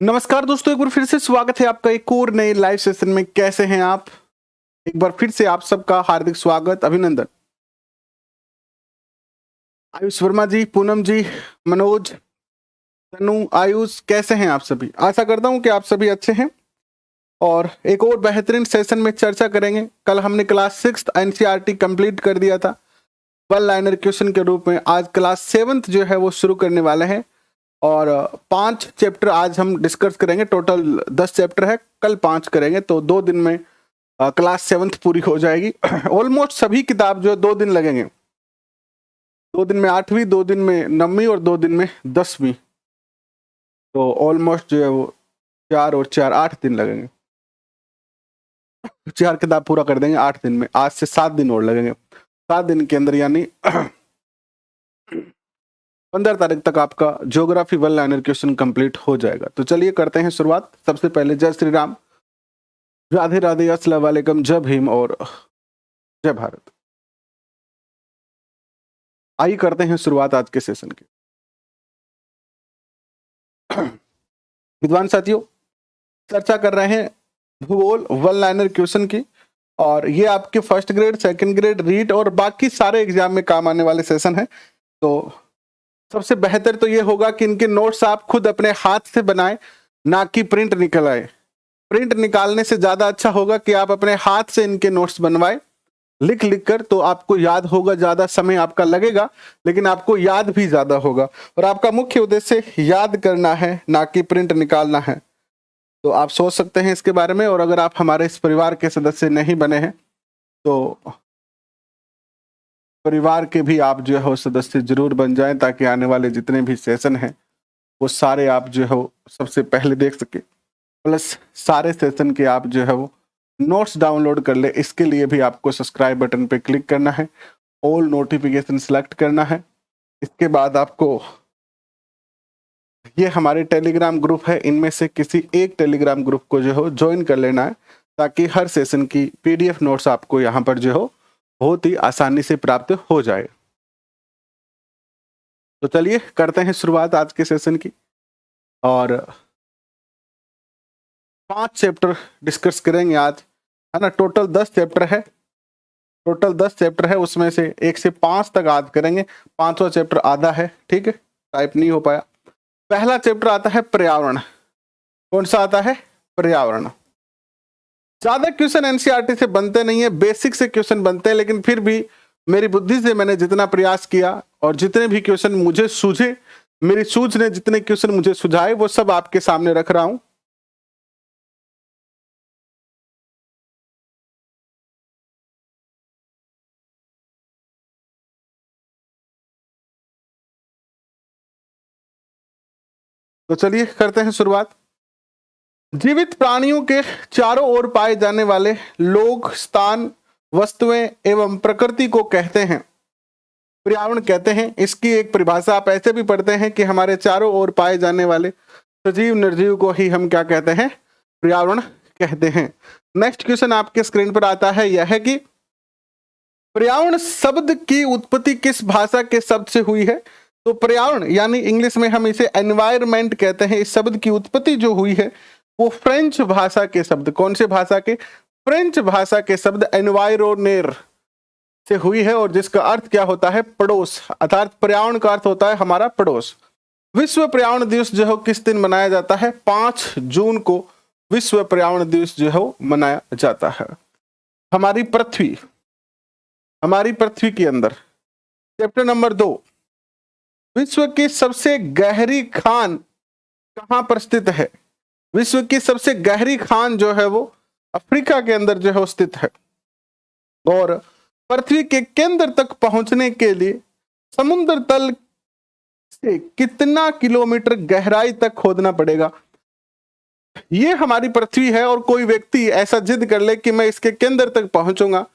नमस्कार दोस्तों, एक बार फिर से स्वागत है आपका एक और नए लाइव सेशन में। कैसे हैं आप? एक बार फिर से आप सबका हार्दिक स्वागत, अभिनंदन। आयुष वर्मा जी, पूनम जी, मनोज, तनु, आयुष, कैसे हैं आप सभी? आशा करता हूं कि आप सभी अच्छे हैं और एक और बेहतरीन सेशन में चर्चा करेंगे। कल हमने क्लास 6 एनसीईआरटी कंप्लीट कर दिया था वन लाइनर क्वेश्चन के रूप में। आज क्लास 7 जो है वो शुरू करने वाले हैं और 5 चैप्टर आज हम डिस्कस करेंगे। टोटल 10 चैप्टर है, कल 5 करेंगे तो 2 दिन में क्लास 7 पूरी हो जाएगी। ऑलमोस्ट सभी किताब जो है 2 दिन लगेंगे। 2 दिन में 8वीं, 2 दिन में 9वीं और 2 दिन में 10वीं। तो ऑलमोस्ट जो है वो 4 और 4 8 दिन लगेंगे। 4 किताब पूरा कर देंगे 8 दिन में। आज से 7 दिन और लगेंगे। 7 दिन के अंदर यानी 15 तारीख तक आपका geography one liner question complete हो जाएगा। तो चलिए करते हैं शुरुआत। सबसे पहले जय श्री राम, राधे राधे, अस्सलाम वालेकुम, जय भीम और जय भारत। आइए करते हैं शुरुआत आज के सेशन की। विद्वान साथियों, चर्चा कर रहे हैं भूगोल वन लाइनर क्वेश्चन की और ये आपके first grade, second grade, REET और बाकी सारे एग्जाम में काम आने वाले सेशन है। तो सबसे बेहतर तो ये होगा कि इनके नोट्स आप खुद अपने हाथ से बनाएं, ना कि प्रिंट निकल आए। प्रिंट निकालने से ज्यादा अच्छा होगा कि आप अपने हाथ से इनके नोट्स बनवाएं, लिख लिख कर। तो आपको याद होगा, ज्यादा समय आपका लगेगा लेकिन आपको याद भी ज्यादा होगा। और आपका मुख्य उद्देश्य याद करना है, ना कि प्रिंट निकालना है। तो आप सोच सकते हैं इसके बारे में। और अगर आप हमारे इस परिवार के सदस्य नहीं बने हैं तो परिवार के भी आप जो है सदस्य जरूर बन जाएं, ताकि आने वाले जितने भी सेशन हैं वो सारे आप जो है सबसे पहले देख सके। प्लस सारे सेशन के आप जो है वो नोट्स डाउनलोड कर ले। इसके लिए भी आपको सब्सक्राइब बटन पे क्लिक करना है, ऑल नोटिफिकेशन सेलेक्ट करना है। इसके बाद आपको ये हमारे टेलीग्राम ग्रुप है, इनमें से किसी एक टेलीग्राम ग्रुप को जो हो ज्वाइन कर लेना है, ताकि हर सेशन की पीडीएफ नोट्स आपको यहाँ पर जो हो बहुत ही आसानी से प्राप्त हो जाए। तो चलिए करते हैं शुरुआत आज के सेशन की और 5 चैप्टर डिस्कस करेंगे आज, है ना। टोटल 10 चैप्टर है। टोटल 10 चैप्टर है, उसमें से 1 से 5 तक आज करेंगे। 5वां चैप्टर आधा है, ठीक है, टाइप नहीं हो पाया। पहला चैप्टर आता है पर्यावरण। कौन सा आता है? पर्यावरण। ज्यादा क्वेश्चन एनसीईआरटी से बनते नहीं है, बेसिक से क्वेश्चन बनते हैं, लेकिन फिर भी मेरी बुद्धि से मैंने जितना प्रयास किया और जितने भी क्वेश्चन मुझे सूझे, मेरी सूझ ने जितने क्वेश्चन मुझे सुझाए, वो सब आपके सामने रख रहा हूं। तो चलिए करते हैं शुरुआत। जीवित प्राणियों के चारों ओर पाए जाने वाले लोग, स्थान, वस्तुएं एवं प्रकृति को कहते हैं पर्यावरण कहते हैं। इसकी एक परिभाषा आप ऐसे भी पढ़ते हैं कि हमारे चारों ओर पाए जाने वाले सजीव निर्जीव को ही हम क्या कहते हैं? पर्यावरण कहते हैं। नेक्स्ट क्वेश्चन आपके स्क्रीन पर आता है, यह है कि पर्यावरण शब्द की उत्पत्ति किस भाषा के शब्द से हुई है? तो पर्यावरण यानी इंग्लिश में हम इसे एनवायरमेंट कहते हैं। इस शब्द की उत्पत्ति जो हुई है वो फ्रेंच भाषा के शब्द, कौन से भाषा के? फ्रेंच भाषा के शब्द एनवायरोनेर से हुई है, और जिसका अर्थ क्या होता है? पड़ोस। अर्थात पर्यावरण का अर्थ होता है हमारा पड़ोस। विश्व पर्यावरण दिवस जो है किस दिन मनाया जाता है? 5 जून को विश्व पर्यावरण दिवस जो है मनाया जाता है। हमारी पृथ्वी के अंदर चैप्टर नंबर 2, विश्व की सबसे गहरी खान कहां पर स्थित है? विश्व की सबसे गहरी खान जो है वो अफ्रीका के अंदर जो है स्थित है। और पृथ्वी के केंद्र तक पहुंचने के लिए समुद्र तल से कितना किलोमीटर गहराई तक खोदना पड़ेगा? ये हमारी पृथ्वी है और कोई व्यक्ति ऐसा जिद कर ले कि मैं इसके केंद्र तक पहुंचूंगा,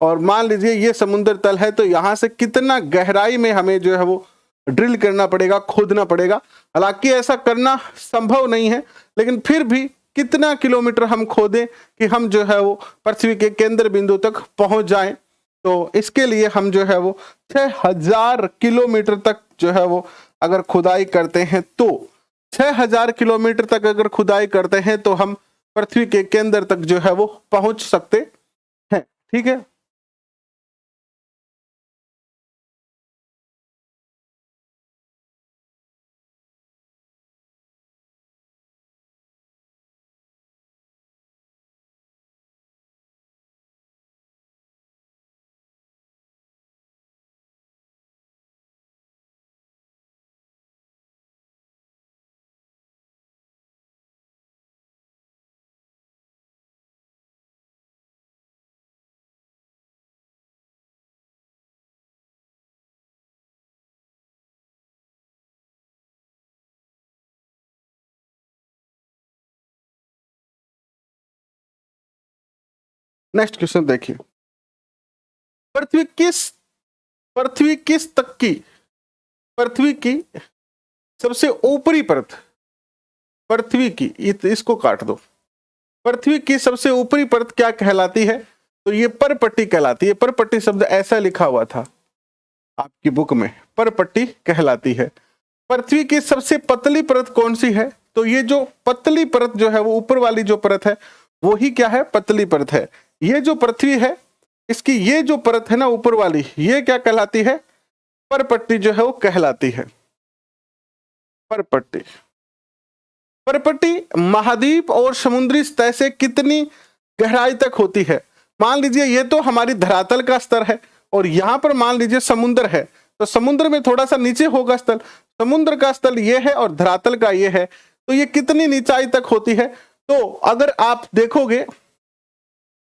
और मान लीजिए ये समुद्र तल है, तो यहां से कितना गहराई में हमें जो है वो ड्रिल करना पड़ेगा, खोदना पड़ेगा। हालांकि ऐसा करना संभव नहीं है, लेकिन फिर भी कितना किलोमीटर हम खोदें कि हम जो है वो पृथ्वी के केंद्र बिंदु तक पहुंच जाएं? तो इसके लिए हम जो है वो 6000 किलोमीटर तक जो है वो अगर खुदाई करते हैं तो 6000 किलोमीटर तक अगर खुदाई करते हैं तो हम पृथ्वी के केंद्र तक जो है वो पहुंच सकते हैं। ठीक है, नेक्स्ट क्वेश्चन देखिए, पृथ्वी किस पृथ्वी किस तक की पृथ्वी की सबसे ऊपरी परत, पृथ्वी की इसको काट दो, पृथ्वी की सबसे ऊपरी परत क्या कहलाती है? तो ये परपट्टी कहलाती है। परपट्टी शब्द ऐसा लिखा हुआ था आपकी बुक में, परपट्टी कहलाती है। पृथ्वी की सबसे पतली परत कौन सी है? तो ये जो पतली परत जो है वो ऊपर वाली जो परत है वो ही क्या है? पतली परत है। ये जो पृथ्वी है इसकी ये जो परत है ना ऊपर वाली, ये क्या कहलाती है? परपट्टी जो है वो कहलाती है। परपट्टी परपट्टी महाद्वीप और समुद्री सतह से कितनी गहराई तक होती है? मान लीजिए ये तो हमारी धरातल का स्तर है और यहां पर मान लीजिए समुद्र है, तो समुद्र में थोड़ा सा नीचे होगा स्थल, समुद्र का स्थल ये है और धरातल का ये है, तो ये कितनी नीचाई तक होती है? तो अगर आप देखोगे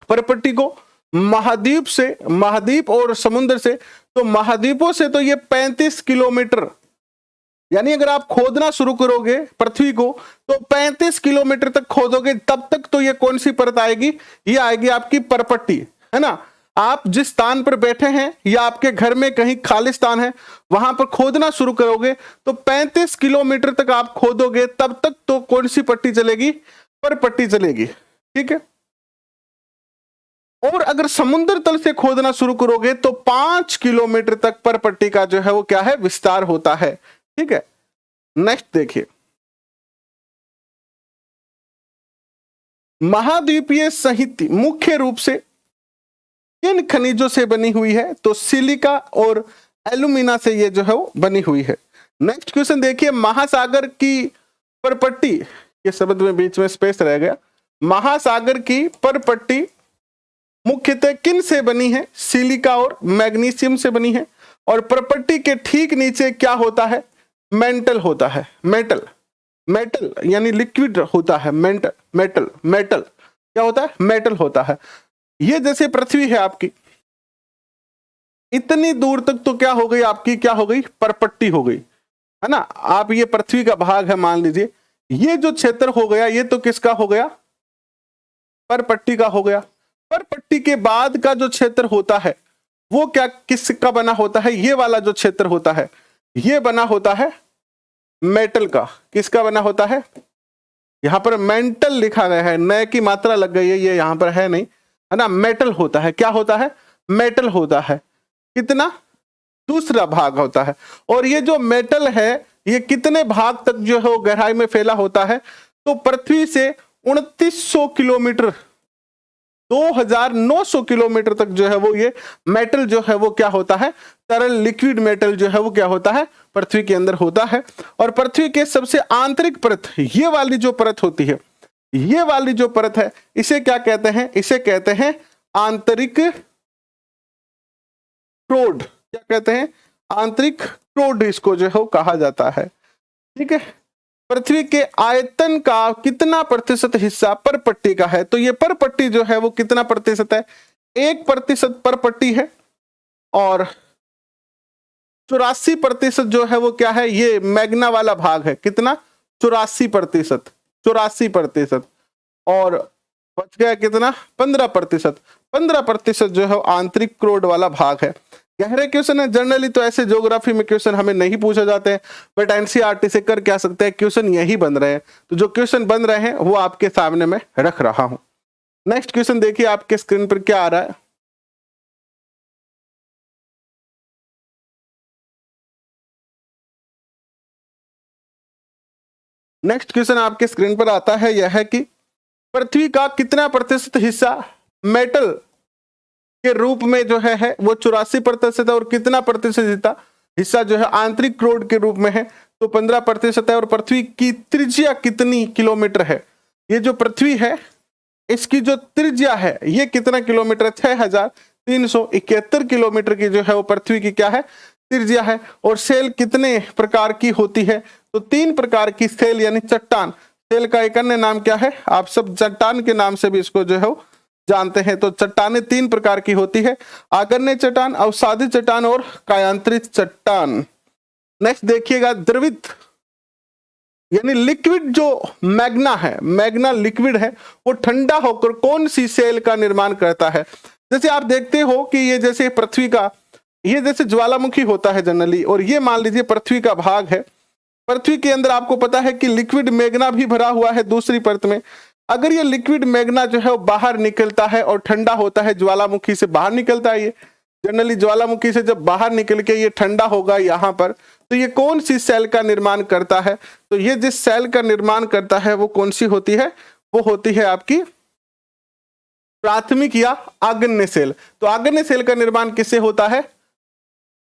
परपट्टी को महाद्वीप से, महाद्वीप और समुद्र से, तो महाद्वीपों से तो ये 35 किलोमीटर, यानी अगर आप खोदना शुरू करोगे पृथ्वी को तो 35 किलोमीटर तक खोदोगे, तब तक तो ये कौन सी परत आएगी? ये आएगी आपकी परपट्टी, है ना। आप जिस स्थान पर बैठे हैं या आपके घर में कहीं खाली स्थान है वहां पर खोदना शुरू करोगे तो 35 किलोमीटर तक आप खोदोगे, तब तक तो कौन सी पट्टी चलेगी? परपट्टी चलेगी। ठीक है, और अगर समुद्र तल से खोदना शुरू करोगे तो 5 किलोमीटर तक परपट्टी का जो है वो क्या है? विस्तार होता है। ठीक है, नेक्स्ट देखिए, महाद्वीपीय संहति मुख्य रूप से किन खनिजों से बनी हुई है? तो सिलिका और एल्यूमिना से ये जो है वो बनी हुई है। नेक्स्ट क्वेश्चन देखिए, महासागर की परपट्टी, ये शब्द में बीच में स्पेस रह गया, महासागर की परपट्टी मुख्यतः किन से बनी है? सिलिका और मैग्नीशियम से बनी है। और परपट्टी के ठीक नीचे क्या होता है? मेंटल होता है, मेटल, मेटल यानी लिक्विड होता है, मेंटल, मेटल, मेटल क्या होता है? मेटल होता है। ये जैसे पृथ्वी है आपकी, इतनी दूर तक तो क्या हो गई आपकी? क्या हो गई? परपट्टी हो गई, है ना। आप ये पृथ्वी का भाग है मान लीजिए, ये जो क्षेत्र हो गया ये तो किसका हो गया? परपट्टी का हो गया। परपट्टी के बाद का जो क्षेत्र होता है वो क्या किसका बना होता है? ये वाला जो क्षेत्र होता है ये बना होता है मेटल का। किसका बना होता है? यहां पर मेंटल लिखा गया है, नए की मात्रा लग गई है, ये यहां पर है नहीं, है ना। मेटल होता है, क्या होता है? मेटल होता है। कितना? दूसरा भाग होता है। और ये जो मेटल है ये कितने भाग तक जो है वो गहराई में फैला होता है? तो पृथ्वी से 2900 किलोमीटर, 2900 किलोमीटर तक जो है वो ये मेटल जो है वो क्या होता है? तरल लिक्विड मेटल जो है वो क्या होता है? पृथ्वी के अंदर होता है। और पृथ्वी के सबसे आंतरिक परत, ये वाली जो परत होती है, ये वाली जो परत है इसे क्या कहते हैं? इसे कहते हैं आंतरिक क्रोड। क्या कहते हैं? आंतरिक क्रोड इसको जो है वो कहा जाता है। ठीक है, पृथ्वी के आयतन का कितना प्रतिशत हिस्सा परपट्टी का है? तो ये परपट्टी जो है वो कितना प्रतिशत है? 1% परपट्टी है। और 84% जो है वो क्या है? ये मैग्ना वाला भाग है। कितना? 84%, 84%। और बच गया कितना? 15%। 15% जो है आंतरिक क्रोड वाला भाग है। गहरे क्वेश्चन है, जनरली तो ऐसे ज्योग्राफी में क्वेश्चन हमें नहीं पूछे जाते हैं, बट एनसीईआरटी से कर क्या सकते हैं, क्वेश्चन यही बन रहे हैं। तो जो क्वेश्चन बन रहे हैं वो आपके सामने मैं रख रहा हूं। नेक्स्ट क्वेश्चन देखिए आपके स्क्रीन पर क्या आ रहा है। नेक्स्ट क्वेश्चन आपके स्क्रीन पर आता है, यह है कि पृथ्वी का कितना प्रतिशत हिस्सा मेटल के रूप में जो है वो 84% है, और कितना प्रतिशत हिस्सा जो है आंतरिक क्रोड के रूप में है तो 15% है। और पृथ्वी की त्रिज्या कितनी किलोमीटर है? ये जो पृथ्वी है इसकी जो त्रिज्या है ये कितना किलोमीटर है? 6371 किलोमीटर की जो है वो पृथ्वी की क्या है? त्रिज्या है। और सेल कितने प्रकार की होती है? तो 3 प्रकार की सेल यानी चट्टान। सेल का एक अन्य नाम क्या है? आप सब चट्टान के नाम से भी इसको जो है जानते हैं। तो चट्टानें 3 प्रकार की होती है, आग्नेय चट्टान, अवसादी चट्टान और कायांतरित चट्टान। नेक्स्ट देखिएगा, द्रवित यानी लिक्विड जो मैग्ना है, मैग्ना लिक्विड है, वो ठंडा होकर कौन सी सेल का निर्माण करता है? जैसे आप देखते हो कि ये जैसे पृथ्वी का ये जैसे ज्वालामुखी होता है जनरली, और ये मान लीजिए पृथ्वी का भाग है। पृथ्वी के अंदर आपको पता है कि लिक्विड मैग्ना भी भरा हुआ है दूसरी परत में। अगर ये लिक्विड मैग्ना जो है वो बाहर निकलता है और ठंडा होता है, ज्वालामुखी से बाहर निकलता है, ये जनरली ज्वालामुखी से जब बाहर निकल के ये ठंडा होगा यहाँ पर, तो ये कौन सी सेल का निर्माण करता है? तो ये जिस सेल का निर्माण करता है वो कौन सी होती है? वो होती है आपकी प्राथमिक या आग्नेय सेल। तो आग्नेय सेल का निर्माण किससे होता है?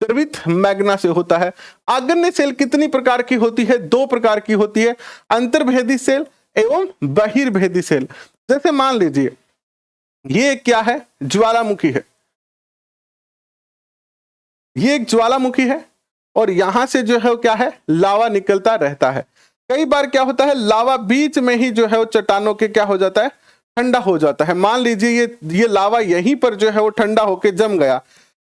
द्रवित मैग्ना से होता है। आग्नेय सेल कितनी प्रकार की होती है? 2 प्रकार की होती है, अंतर्भेदी सेल एवं बहिर्भेदी सेल। जैसे मान लीजिए ये क्या है? ज्वालामुखी है, ये एक ज्वालामुखी है और यहां से जो है वो क्या है? लावा निकलता रहता है। कई बार क्या होता है, लावा बीच में ही जो है वो चट्टानों के क्या हो जाता है? ठंडा हो जाता है। मान लीजिए ये लावा यहीं पर जो है वो ठंडा होकर जम गया,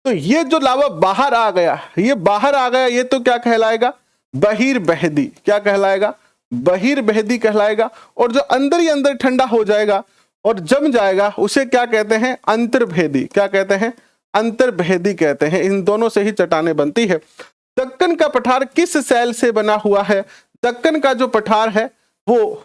तो ये जो लावा बाहर आ गया, ये बाहर आ गया, ये तो क्या कहलाएगा? बहिर्बेदी। क्या कहलाएगा? बहिर्बेदी कहलाएगा। और जो अंदर ही अंदर ठंडा हो जाएगा और जम जाएगा उसे क्या कहते हैं? अंतर्भेदी। क्या कहते हैं? अंतर्भेदी कहते हैं। इन दोनों से ही चट्टानें बनती है। दक्कन का पठार किस सेल से बना हुआ है? दक्कन का जो पठार है वो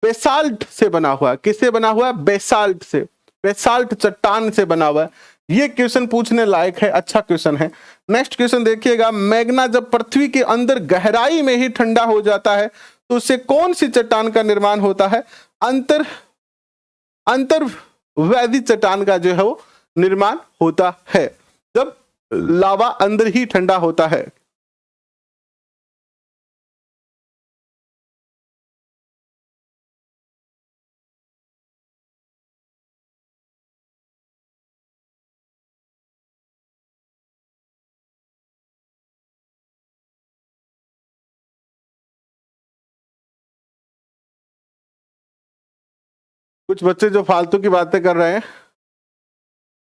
बेसाल्ट से बना हुआ है। किससे बना हुआ है? बेसाल्ट से, बेसाल्ट चट्टान से बना हुआ है। ये क्वेश्चन पूछने लायक है, अच्छा क्वेश्चन है। नेक्स्ट क्वेश्चन देखिएगा, मैग्ना जब पृथ्वी के अंदर गहराई में ही ठंडा हो जाता है तो उससे कौन सी चट्टान का निर्माण होता है? अंतर्वैधी चट्टान का जो है वो निर्माण होता है जब लावा अंदर ही ठंडा होता है। कुछ बच्चे जो फालतू की बातें कर रहे हैं,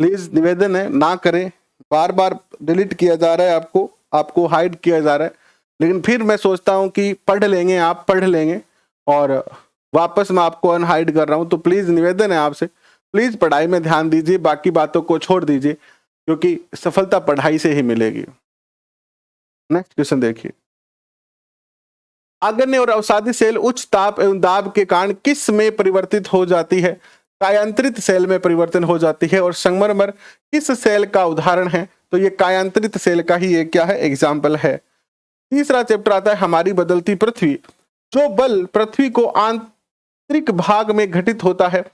प्लीज निवेदन है ना करें। बार बार डिलीट किया जा रहा है, आपको हाइड किया जा रहा है, लेकिन फिर मैं सोचता हूं कि पढ़ लेंगे, आप पढ़ लेंगे और वापस मैं आपको अनहाइड कर रहा हूं। तो प्लीज निवेदन है आपसे, प्लीज पढ़ाई में ध्यान दीजिए, बाकी बातों को छोड़ दीजिए, क्योंकि सफलता पढ़ाई से ही मिलेगी। नेक्स्ट क्वेश्चन देखिए, आग्नेय और अवसादी सेल उच्च ताप एवं दाब के कारण किस में परिवर्तित हो जाती है? कायांतरित सेल में परिवर्तन हो जाती है। और संगमरमर किस सेल का उदाहरण है? तो ये कायांतरित सेल का ही एक क्या है? एग्जाम्पल है। तीसरा चैप्टर आता है हमारी बदलती पृथ्वी। जो बल पृथ्वी को आंतरिक भाग में घटित होता है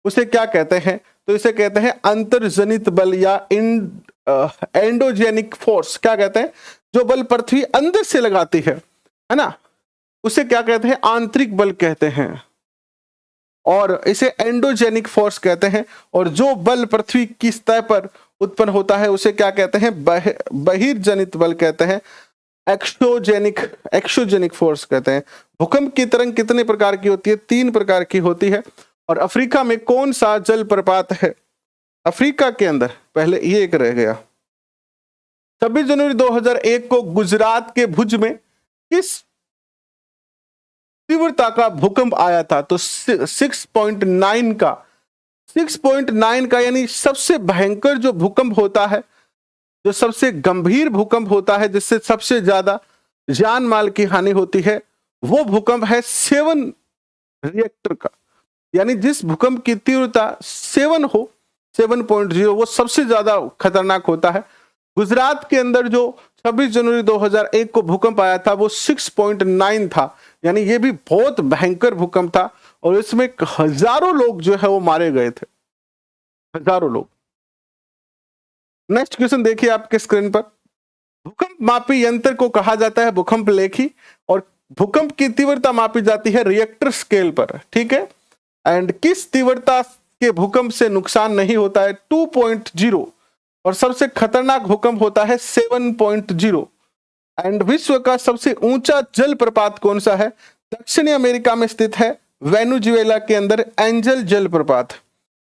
उसे क्या कहते हैं? तो इसे कहते हैं अंतर्जनित बल या एंडोजेनिक फोर्स। क्या कहते हैं? जो बल पृथ्वी अंदर से लगाती है ना, उसे क्या कहते हैं? आंतरिक बल कहते हैं, और इसे एंडोजेनिक फोर्स कहते हैं। और जो बल पृथ्वी की सतह पर उत्पन्न होता है उसे क्या कहते हैं? बहिर्जनित बल कहते हैं, एक्सोजेनिक फोर्स कहते हैं। भूकंप की तरंग कितने प्रकार की होती है? 3 प्रकार की होती है। और अफ्रीका में कौन सा जलप्रपात है? अफ्रीका के अंदर पहले ये एक रह गया। 26 जनवरी 2001 को गुजरात के भुज में किस तीव्रता का भूकंप आया था? तो 6.9 का यानी सबसे भयंकर जो भूकंप होता है, जो सबसे गंभीर भूकंप होता है, जिससे सबसे ज्यादा जान माल की हानि होती है, वो भूकंप है 7 रिएक्टर का। यानी जिस भूकंप की तीव्रता 7 हो, 7.0, वो सबसे ज्यादा खतरनाक होता है। गुजरात के अंदर जो 26 जनवरी 2001 को भूकंप आया था वो 6.9 था, यानी ये भी बहुत भयंकर भूकंप था और इसमें हजारों लोग जो है वो मारे गए थे, हजारों लोग। नेक्स्ट क्वेश्चन देखिए आपके स्क्रीन पर। भूकंप मापी यंत्र को कहा जाता है भूकंप लेखी और भूकंप की तीव्रता मापी जाती है रिएक्टर स्केल पर, ठीक है। एंड किस तीव्रता के भूकंप से नुकसान नहीं होता है? 2.0 और सबसे खतरनाक भूकंप होता है 7.0। एंड विश्व का सबसे ऊंचा जलप्रपात कौन सा है? दक्षिणी अमेरिका में स्थित है वेनेजुएला के अंदर एंजल जलप्रपात।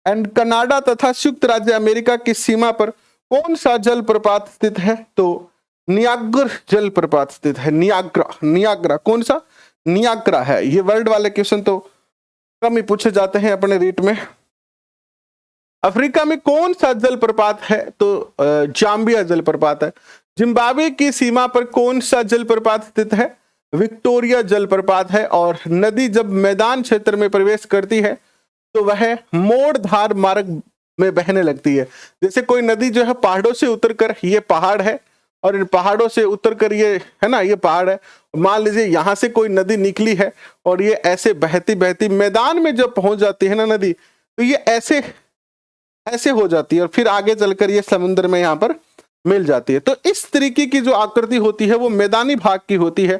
एंड कनाडा तथा संयुक्त राज्य अमेरिका की सीमा पर कौन सा जलप्रपात स्थित है? तो नियाग्रा जलप्रपात स्थित है। नियाग्रा कौन सा? नियाग्रा है। ये वर्ल्ड वाले क्वेश्चन तो कम ही पूछे जाते हैं अपने रीट में। अफ्रीका में कौन सा जलप्रपात है? तो जाम्बिया जलप्रपात है। जिम्बाब्वे की सीमा पर कौन सा जलप्रपात स्थित है? विक्टोरिया जलप्रपात है। और नदी जब मैदान क्षेत्र में प्रवेश करती है तो वह मोड़धार मार्ग में बहने लगती है। जैसे कोई नदी जो है पहाड़ों से उतरकर, ये पहाड़ है और इन पहाड़ों से उतरकर ये है ना, ये पहाड़ है, मान लीजिए यहां से कोई नदी निकली है और ये ऐसे बहती बहती मैदान में जब पहुंच जाती है ना नदी, तो ये ऐसे ऐसे हो जाती है और फिर आगे चलकर ये समुद्र में यहाँ पर मिल जाती है। तो इस तरीके की जो आकृति होती है वो मैदानी भाग की होती है।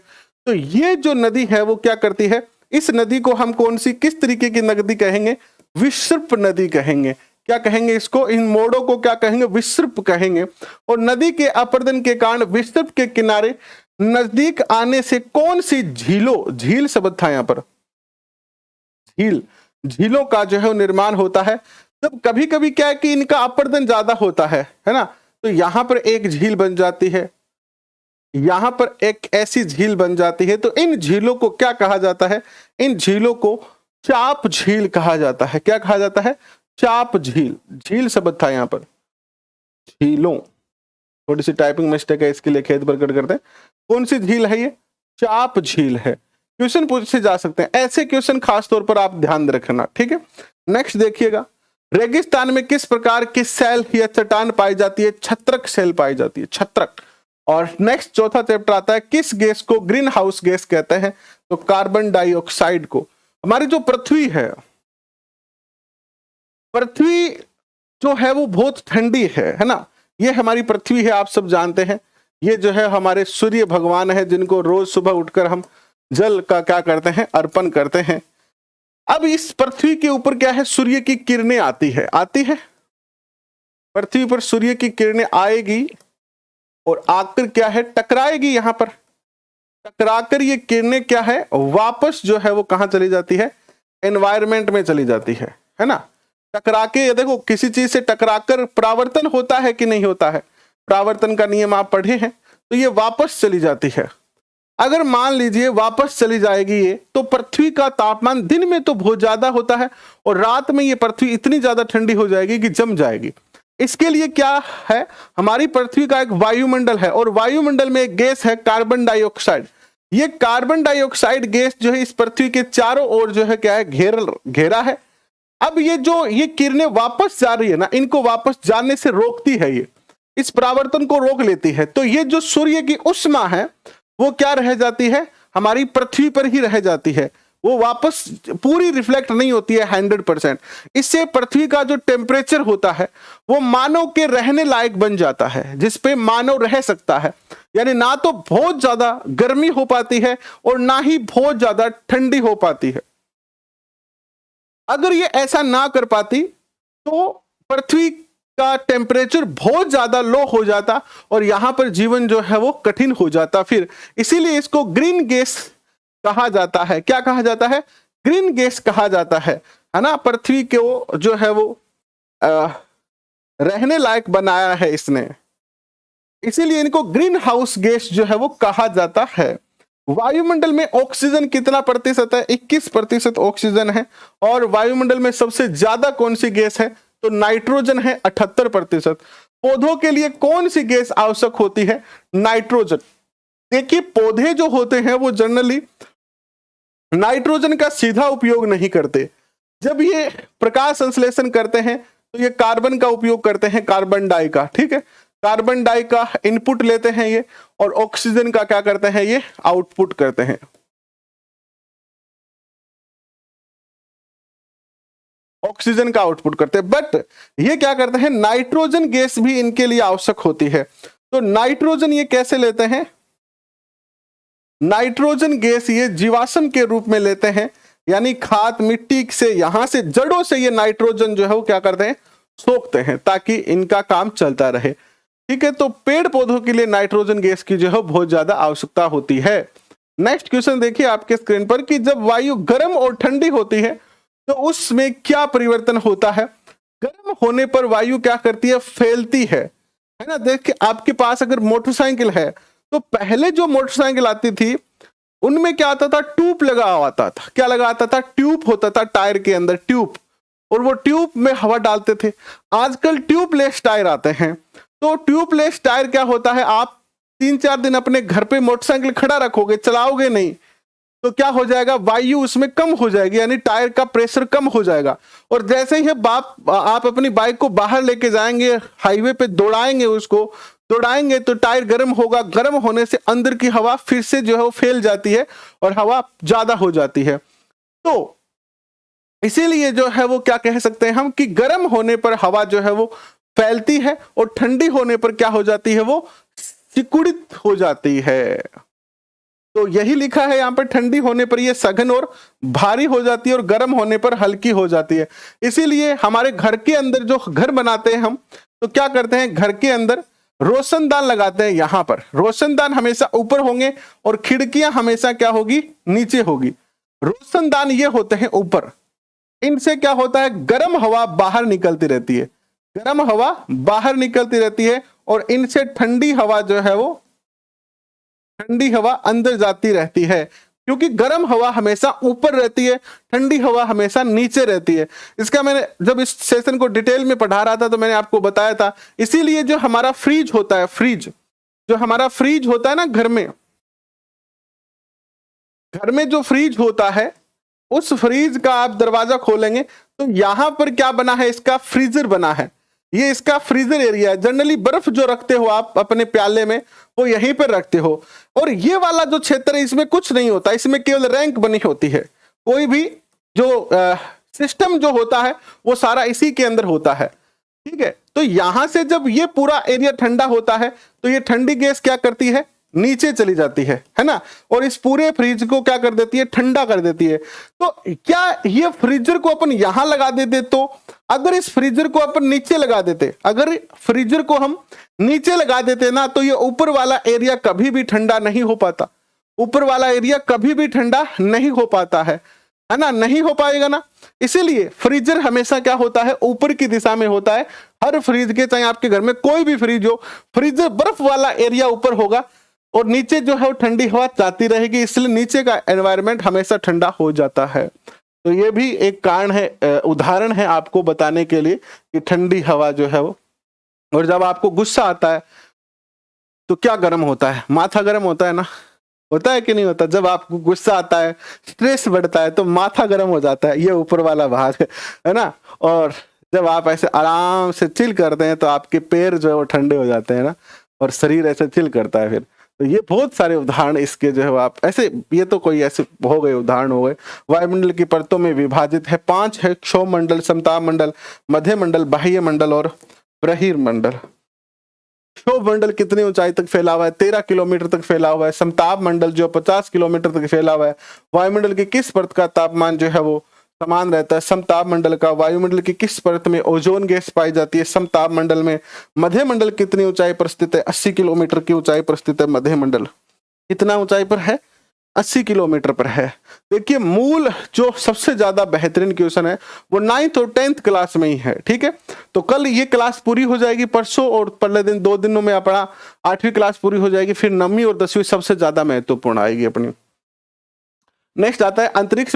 तो ये जो नदी है वो क्या करती है? इस नदी को हम कौन सी, किस तरीके की नदी कहेंगे? विसर्प नदी कहेंगे। क्या कहेंगे इसको? इन मोड़ों को क्या कहेंगे? विसर्प कहेंगे। और नदी के अपरदन के कारण विसर्प के किनारे नजदीक आने से कौन सी झील शब्द था यहाँ पर, झीलों का जो है निर्माण होता है। जब कभी कभी क्या है कि इनका अपरदन ज्यादा होता है ना, तो यहां पर एक झील बन जाती है, यहां पर एक ऐसी झील बन जाती है। तो इन झीलों को क्या कहा जाता है? इन झीलों को चाप झील कहा जाता है। क्या कहा जाता है? चाप झील। झील शब्द था यहाँ पर, झीलों। थोड़ी सी टाइपिंग मिस्टेक है, इसके लिए खेद प्रकट करते हैं। कौन सी झील है ये? चाप झील है। क्वेश्चन पूछे जा सकते हैं, ऐसे क्वेश्चन खास तौर पर आप ध्यान रखना, ठीक है। नेक्स्ट देखिएगा, रेगिस्तान में किस प्रकार की सेल या चट्टान पाई जाती है? छत्रक सेल पाई जाती है, छत्रक। और नेक्स्ट चौथा चैप्टर आता है, किस गैस को ग्रीन हाउस गैस कहते हैं? तो कार्बन डाइऑक्साइड को। हमारी जो पृथ्वी है, पृथ्वी जो है वो बहुत ठंडी है ना। ये हमारी पृथ्वी है, आप सब जानते हैं। ये जो है हमारे सूर्य भगवान है, जिनको रोज सुबह उठकर हम जल का क्या करते हैं? अर्पण करते हैं। अब इस पृथ्वी के ऊपर क्या है? सूर्य की किरणें आती है पृथ्वी पर सूर्य की किरणें आएगी और आकर क्या है? टकराएगी। यहां पर टकराकर ये किरणें क्या है? वापस जो है वो कहां चली जाती है? एनवायरमेंट में चली जाती है ना। टकरा के, ये देखो, किसी चीज से टकराकर परावर्तन होता है कि नहीं होता है? परावर्तन का नियम आप पढ़े हैं। तो ये वापस चली जाती है। अगर मान लीजिए वापस चली जाएगी ये, तो पृथ्वी का तापमान दिन में तो बहुत ज्यादा होता है और रात में ये पृथ्वी इतनी ज्यादा ठंडी हो जाएगी कि जम जाएगी। इसके लिए क्या है? हमारी पृथ्वी का एक वायुमंडल है और वायुमंडल में एक गैस है कार्बन डाइऑक्साइड। ये कार्बन डाइऑक्साइड गैस जो है इस पृथ्वी के चारों ओर जो है क्या है? घेरा है। अब ये किरणें वापस जा रही है ना, इनको वापस जाने से रोकती है, ये इस परावर्तन को रोक लेती है। तो ये जो सूर्य की उष्मा है वो क्या रह जाती है? हमारी पृथ्वी पर ही रह जाती है, वो वापस पूरी रिफ्लेक्ट नहीं होती है 100%। इससे पृथ्वी का जो टेम्परेचर होता है वो मानव के रहने लायक बन जाता है, जिसपे मानव रह सकता है। यानी ना तो बहुत ज्यादा गर्मी हो पाती है और ना ही बहुत ज्यादा ठंडी हो पाती है। अगर ये ऐसा ना कर पाती तो पृथ्वी का टेम्परेचर बहुत ज्यादा लो हो जाता और यहां पर जीवन जो है वो कठिन हो जाता। फिर इसीलिए इसको ग्रीन गैस कहा जाता है। क्या कहा जाता है? ग्रीन गैस कहा जाता है ना। पृथ्वी को जो है वो रहने लायक बनाया है इसने, इसीलिए इनको ग्रीन हाउस गैस जो है वो कहा जाता है। वायुमंडल में ऑक्सीजन कितना प्रतिशत है? 21% ऑक्सीजन है। और वायुमंडल में सबसे ज्यादा कौन सी गैस है? तो नाइट्रोजन है, 78%। पौधों के लिए कौन सी गैस आवश्यक होती है? नाइट्रोजन। देखिए, पौधे जो होते हैं वो जनरली नाइट्रोजन का सीधा उपयोग नहीं करते। जब ये प्रकाश संश्लेषण करते हैं तो ये कार्बन का उपयोग करते हैं, कार्बन डाई का, ठीक है। कार्बन डाई का इनपुट लेते हैं ये, और ऑक्सीजन का क्या करते हैं ये आउटपुट करते हैं। ऑक्सीजन का आउटपुट करते हैं, बट ये क्या करते हैं, नाइट्रोजन गैस भी इनके लिए आवश्यक होती है। तो नाइट्रोजन ये कैसे लेते हैं, नाइट्रोजन गैस ये जीवाश्म के रूप में लेते हैं, यानी खाद मिट्टी से, यहां से जड़ों से ये नाइट्रोजन जो है वो क्या करते हैं, सोखते हैं, ताकि इनका काम चलता रहे। ठीक है, तो पेड़ पौधों के लिए नाइट्रोजन गैस की जो है बहुत ज्यादा आवश्यकता होती है। नेक्स्ट क्वेश्चन देखिए आपके स्क्रीन पर कि जब वायु गर्म और ठंडी होती है तो उसमें क्या परिवर्तन होता है। गर्म होने पर वायु क्या करती है, फैलती है ना। देखिए आपके पास अगर मोटरसाइकिल है तो पहले जो मोटरसाइकिल आती थी उनमें क्या आता था, ट्यूब लगा आता था। क्या लगा आता था, ट्यूब होता था टायर के अंदर, ट्यूब, और वो ट्यूब में हवा डालते थे। आजकल ट्यूबलेस टायर आते हैं। तो ट्यूबलेस टायर क्या होता है, आप 3-4 दिन अपने घर पे मोटरसाइकिल खड़ा रखोगे, चलाओगे नहीं, तो क्या हो जाएगा, वायु उसमें कम हो जाएगी, यानी टायर का प्रेशर कम हो जाएगा। और जैसे ही आप अपनी बाइक को बाहर लेके जाएंगे, हाईवे पे दौड़ाएंगे, उसको दौड़ाएंगे तो टायर गर्म होगा, गर्म होने से अंदर की हवा फिर से जो है वो फैल जाती है और हवा ज्यादा हो जाती है। तो इसीलिए जो है वो क्या कह सकते हैं हम कि गर्म होने पर हवा जो है वो फैलती है और ठंडी होने पर क्या हो जाती है, वो सिकुड़ित हो जाती है। तो यही लिखा है यहाँ पर, ठंडी होने पर ये सघन और भारी हो जाती है और गर्म होने पर हल्की हो जाती है। इसीलिए हमारे घर के अंदर जो घर बनाते हैं हम, तो क्या करते हैं, घर के अंदर रोशनदान लगाते हैं। यहाँ पर रोशनदान हमेशा ऊपर होंगे और खिड़कियां हमेशा क्या होगी, नीचे होगी। रोशनदान ये होते हैं ऊपर, इनसे क्या होता है, गर्म हवा बाहर निकलती रहती है, गर्म हवा बाहर निकलती रहती है, और इनसे ठंडी हवा जो है वो, ठंडी हवा अंदर जाती रहती है, क्योंकि गर्म हवा हमेशा ऊपर रहती है, ठंडी हवा हमेशा नीचे रहती है। इसका मैंने जब इस सेशन को डिटेल में पढ़ा रहा था तो मैंने आपको बताया था। इसीलिए जो हमारा फ्रिज होता है, फ्रिज, जो हमारा फ्रिज होता है ना घर में जो फ्रिज होता है, उस फ्रिज का आप दरवाजा खोलेंगे तो यहां पर क्या बना है, इसका फ्रीजर बना है। ये इसका फ्रीजर एरिया है। जनरली बर्फ जो रखते हो आप अपने प्याले में, वो यहीं पर रखते हो। और ये वाला जो क्षेत्र है इसमें कुछ नहीं होता, इसमें केवल रैंक बनी होती है। कोई भी जो सिस्टम जो होता है वो सारा इसी के अंदर होता है। ठीक है, तो यहां से जब ये पूरा एरिया ठंडा होता है तो ये ठंडी गैस क्या करती है, नीचे चली जाती है ना, और इस पूरे फ्रिज को क्या कर देती है, ठंडा कर देती है। तो क्या ये फ्रीजर को अपन यहां लगा देते, तो अगर इस फ्रीजर को अपन नीचे लगा देते, अगर फ्रीजर को हम नीचे लगा देते ना, तो ये ऊपर वाला एरिया कभी भी ठंडा नहीं हो पाता, ऊपर वाला एरिया कभी भी ठंडा नहीं हो पाता है ना, नहीं हो पाएगा ना। इसीलिए फ्रीजर हमेशा क्या होता है, ऊपर की दिशा में होता है। हर फ्रिज के, चाहे आपके घर में कोई भी फ्रिज हो, फ्रीजर बर्फ वाला एरिया ऊपर होगा और नीचे जो है वो ठंडी हवा जाती रहेगी, इसलिए नीचे का एनवायरनमेंट हमेशा ठंडा हो जाता है। तो ये भी एक कारण है, उदाहरण है आपको बताने के लिए कि ठंडी हवा जो है वो। और जब आपको गुस्सा आता है तो क्या गर्म होता है, माथा गर्म होता है ना, होता है कि नहीं होता। जब आपको गुस्सा आता है, स्ट्रेस बढ़ता है, तो माथा गर्म हो जाता है, ये ऊपर वाला भाग है ना। और जब आप ऐसे आराम से चिल करते हैं तो आपके पैर जो है वो ठंडे हो जाते हैं ना, और शरीर ऐसे चिल करता है फिर। तो ये बहुत सारे उदाहरण इसके जो है आप ऐसे, ये तो कोई ऐसे हो गए उदाहरण हो गए। वायुमंडल की परतों में विभाजित है, 5 है, क्षोभ मंडल, समताप मंडल, मध्य मंडल, बाह्य मंडल और बहिर्मंडल। क्षोभ मंडल कितनी ऊंचाई तक फैला हुआ है, 13 किलोमीटर तक फैला हुआ है। समताप मंडल जो 50 किलोमीटर तक फैला हुआ है। वायुमंडल की किस परत का तापमान जो है वो समान रहता है, समताप मंडल का। वायुमंडल की किस परत में ओजोन गैस पाई जाती है, समताप मंडल में। मध्य मंडल कितनी ऊंचाई पर स्थित है, 80 किलोमीटर की ऊंचाई पर स्थित है मध्य मंडल। कितना ऊंचाई पर है, 80 किलोमीटर पर है। देखिए मूल जो सबसे ज्यादा बेहतरीन क्वेश्चन है वो 9th और 10th क्लास में ही है। ठीक है, तो कल ये क्लास पूरी हो जाएगी, परसों और पहले दिन 2 दिनों में अपना 8वीं क्लास पूरी हो जाएगी। फिर 9वीं और 10वीं सबसे ज्यादा महत्वपूर्ण आएगी अपनी। नेक्स्ट आता है अंतरिक्ष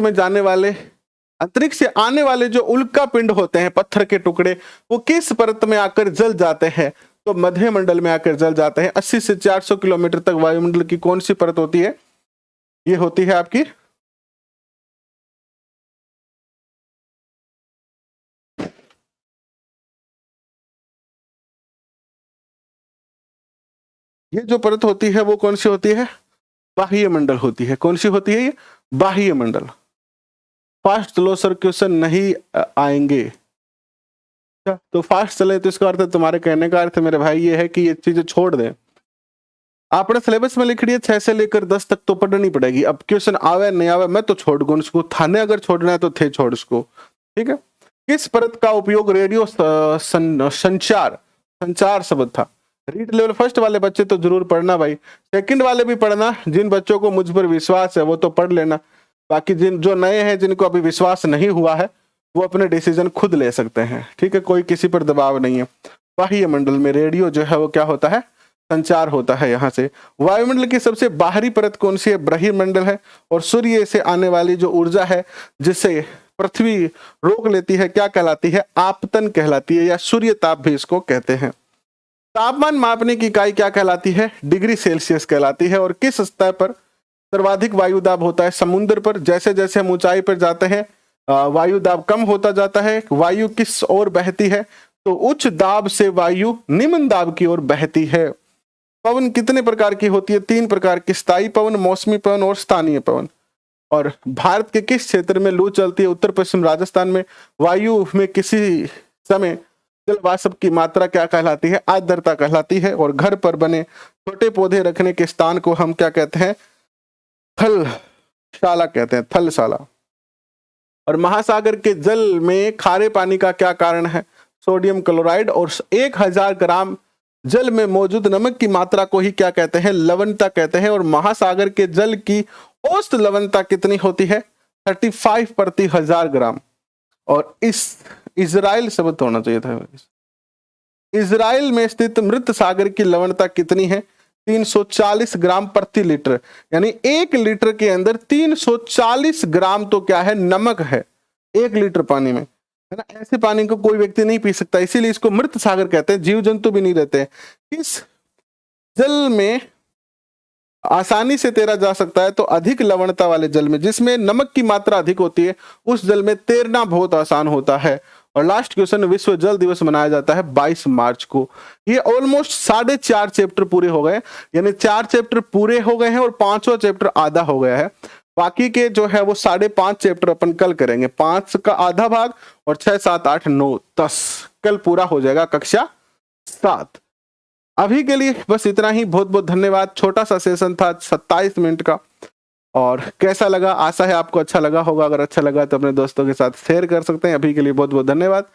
से आने वाले जो उल्का पिंड होते हैं, पत्थर के टुकड़े, वो किस परत में आकर जल जाते हैं, तो मध्य मंडल में आकर जल जाते हैं। 80 से 400 किलोमीटर तक वायुमंडल की कौन सी परत होती है, ये होती है आपकी ये जो परत होती है वो कौन सी होती है? बाह्य मंडल होती है। कौन सी होती है ये? बाह्य मंडल। फास्ट चलो सर, क्वेश्चन नहीं आएंगे। तो फास्ट चले तो इसका अर्थ है, तुम्हारे कहने का अर्थ मेरे भाई ये है कि ये चीजें छोड़ दें। आपने सिलेबस में लिख दिया 6 से लेकर 10 तक तो पढ़नी पड़ेगी। अब क्वेश्चन आवे नहीं आवे मैं तो छोड़ दूं उसको, थाने अगर छोड़ना है तो थे छोड़ उसको, ठीक है। किस परत का उपयोग रेडियो संचार शब्द था? रीड लेवल फर्स्ट वाले बच्चे तो जरूर पढ़ना भाई, सेकंड वाले भी पढ़ना। जिन बच्चों को मुझ पर विश्वास है वो तो पढ़ लेना, बाकी जिन जो नए हैं जिनको अभी विश्वास नहीं हुआ है वो अपने डिसीजन खुद ले सकते हैं, ठीक है। कोई किसी पर दबाव नहीं है। बाह्य मंडल में रेडियो जो है वो क्या होता है? संचार होता है यहाँ से। वायुमंडल की सबसे बाहरी परत कौन सी है? बृहमंडल है। और सूर्य से आने वाली जो ऊर्जा है जिसे पृथ्वी रोक लेती है क्या कहलाती है? आपतन कहलाती है, या सूर्य ताप भी इसको कहते हैं। तापमान मापने की इकाई क्या कहलाती है? डिग्री सेल्सियस कहलाती है। और किस स्तर पर सर्वाधिक वायु दाब होता है? समुद्र पर। जैसे जैसे हम ऊंचाई पर जाते हैं वायु दाब कम होता जाता है। वायु किस ओर बहती है? तो उच्च दाब से वायु निम्न दाब की ओर बहती है। पवन कितने प्रकार की होती है? 3 प्रकार की, स्थायी पवन, मौसमी पवन और स्थानीय पवन। और भारत के किस क्षेत्र में लू चलती है? उत्तर पश्चिम राजस्थान में। वायु में किसी समय जल वाष्प की मात्रा क्या कहलाती है? आर्द्रता कहलाती है। और घर पर बने छोटे पौधे रखने के स्थान को हम क्या कहते हैं? थलशाला कहते हैं, थलशाला। और महासागर के जल में खारे पानी का क्या कारण है? Sodium chloride. और 1000 ग्राम जल में मौजूद नमक की मात्रा को ही क्या कहते हैं? लवणता कहते हैं। और महासागर के जल की औसत लवणता कितनी होती है? 35 प्रति 1000 ग्राम। और इस इजराइल शब्द होना चाहिए था। इजराइल में स्थित मृत सागर की लवणता कितनी है? 340 ग्राम प्रति लीटर, यानी 1 लीटर के अंदर 340 ग्राम तो क्या है? नमक है 1 लीटर पानी में, है ना। ऐसे पानी को कोई व्यक्ति नहीं पी सकता, इसीलिए इसको मृत सागर कहते हैं। जीव जंतु भी नहीं रहते। इस जल में आसानी से तैरा जा सकता है, तो अधिक लवणता वाले जल में जिसमें नमक की मात्रा अधिक होती है उस जल में तैरना बहुत आसान होता है। और लास्ट क्वेश्चन, विश्व जल दिवस मनाया जाता है 22 मार्च को। ये ऑलमोस्ट 4.5 चैप्टर पूरे हो गए, यानी 4 चैप्टर पूरे हो गए हैं और 5वां चैप्टर आधा हो गया है। बाकी के जो है वो 5.5 चैप्टर अपन कल करेंगे, 5 का आधा भाग, और 6, 7, 8, 9, 10 कल पूरा हो जाएगा कक्षा 7। अभी के लिए बस इतना ही। बहुत बहुत धन्यवाद। छोटा सा सेशन था 27 मिनट का। और कैसा लगा? आशा है आपको अच्छा लगा होगा। अगर अच्छा लगा तो अपने दोस्तों के साथ शेयर कर सकते हैं। अभी के लिए बहुत बहुत धन्यवाद।